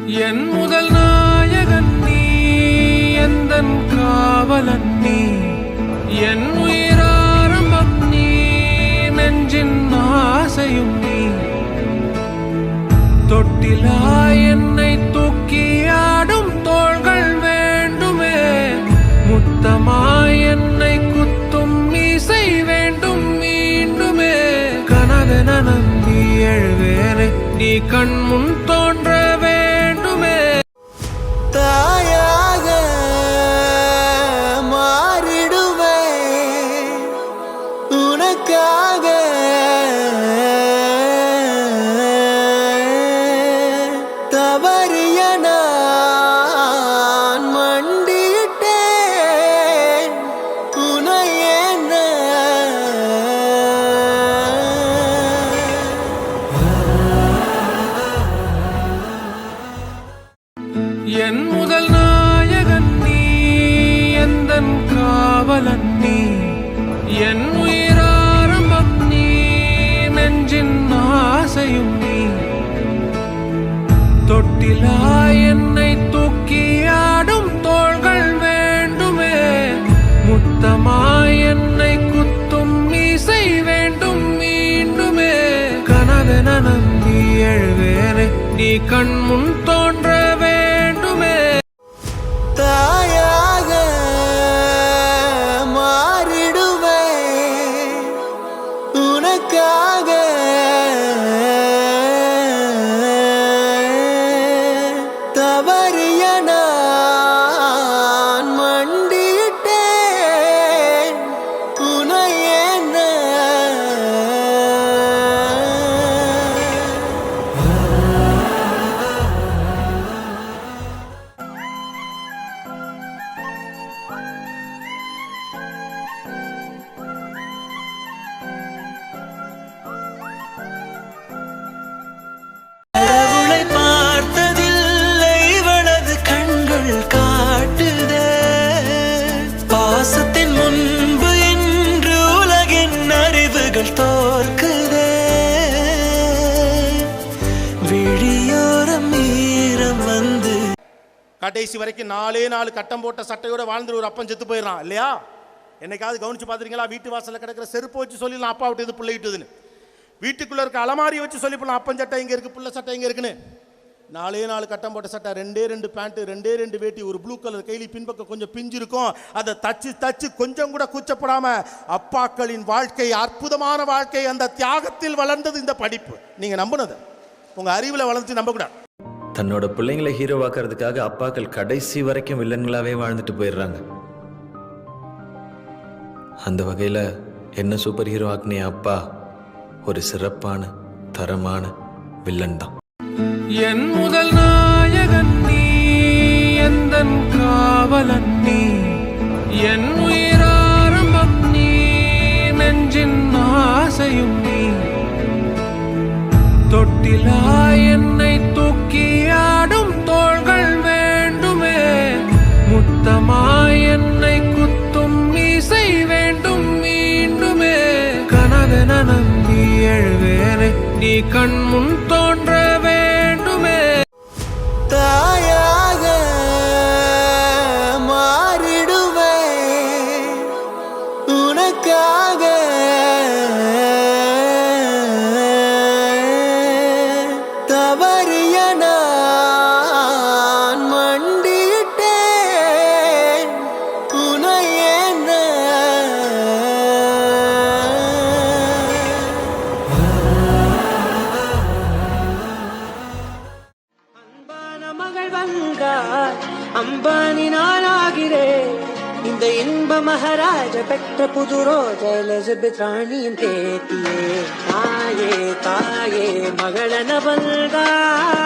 என் முதல் நாயகன் நீ, எந்தன் காவலன் நீ, என் உயிராரம்பம் நீ, நெஞ்சின் ஆசையும் நீ. தொட்டிலா என்னை தூக்கி ஆடும் தோள்கள் வேண்டுமே, முத்தமாய் என்னை குத்தும் மீசை வேண்டும் மீண்டுமே. கனவென நம்பி எழுவேனே, நீ கண் முன் தோன்ற வேண்டுமே. தாயாக மாறிடுவே உனக்காக, தவறிய நான் மண்டியிட்டேன் உனையேன. என் முதல் நாயகன் நீ, எந்தன் காவலன் நீ, என் உயிராரம்பம் நீ, நெஞ்சின் ஆசையும் நீ. தொட்டிலா என்னை தூக்கி ஆடும் தோள்கள் வேண்டுமே, முத்தமாய் என்னை குத்தும் மீசை வேண்டும் மீண்டுமே. கனவென நம்பி எழுவேனே, நீ கண் முன் தோன்ற வேண்டுமே. தாயாக மாறிடுவே உனக்காக, தவறிய நான் மண்டியிட்டேன் உனையேன. கடவுளை பார்த்ததில்லை இவளது கண்கள் காட்டுதே, பாசத்தின் முன்பு இன்று உலகின் அறிவுகள் தோற்குதே. விழியோரம் ஈரம் வந்து கடைசி வரைக்கும் 4 கட்டம் போட்ட சட்டையோட வாழ்ந்துட்டு ஒரு அப்பன் செத்து போயிடறான் இல்லையா? என்னைக்காவது கவனிச்சு பார்த்துருக்கீங்களா? வீட்டு வாசலில் கிடக்கிற செருப்பு வச்சு சொல்லிடலாம் அப்பா விட்டு இது பிள்ளை விட்டுதுன்னு. வீட்டுக்குள்ளே இருக்க அலமாரி வச்சு சொல்லிப்பலாம் அப்பன் சட்டை இங்கே இருக்குது, பிள்ளை சட்டை இங்கே இருக்குன்னு. 4 கட்டம் போட்ட சட்டை, 2 பேண்ட்டு, 2 வேட்டி, ஒரு ப்ளூ கலர் கைலி, பின்பக்கம் கொஞ்சம் பிஞ்சு இருக்கும். அதை தச்சு கொஞ்சம் கூட கூச்சப்படாமல் அப்பாக்களின் வாழ்க்கை, அற்புதமான வாழ்க்கை, அந்த தியாகத்தில் வளர்ந்தது இந்த படிப்பு. நீங்கள் நம்பினது உங்கள் அறிவில் வளர்ந்து நம்பக்கூடாது. தன்னோட பிள்ளைங்களை ஹீரோவாக்குறதுக்காக அப்பாக்கள் கடைசி வரைக்கும் வில்லன்களாவே வாழ்ந்துட்டு போயிடுறாங்க. அந்த வகையில் என்ன சூப்பர் ஹீரோ ஆக்குனே அப்பா ஒரு சிறப்பான தரமான வில்லன் தான். என் முதல் நாயகன் நீ, எந்தன் காவலன் நீ, என் உயிராரம்பம் நீ, நெஞ்சின் ஆசையும் நீ. தொட்டிலா என்னை தூக்கி ஆடும் தோள்கள் வேண்டுமே, முத்தமாய் என்னை குத்தும் மீசை வேண்டும் மீண்டுமே. கனவென நம்பி எழுவேனே, நீ கண் முன் தோன்ற வேண்டுமே. தாயாக மாறிடுவே உனக்காக, தவறிய நான் மண்டியிட்டேன் உனையேன. அன்பான மகள் வந்தார், அம்பானி நாளாகிறேன். இந்த இன்ப மகாராஜ பெற்ற புது ரோஜ எலிசபெத் ராணியின் பேத்தியே. தாயே தாயே மகளன வந்தார்.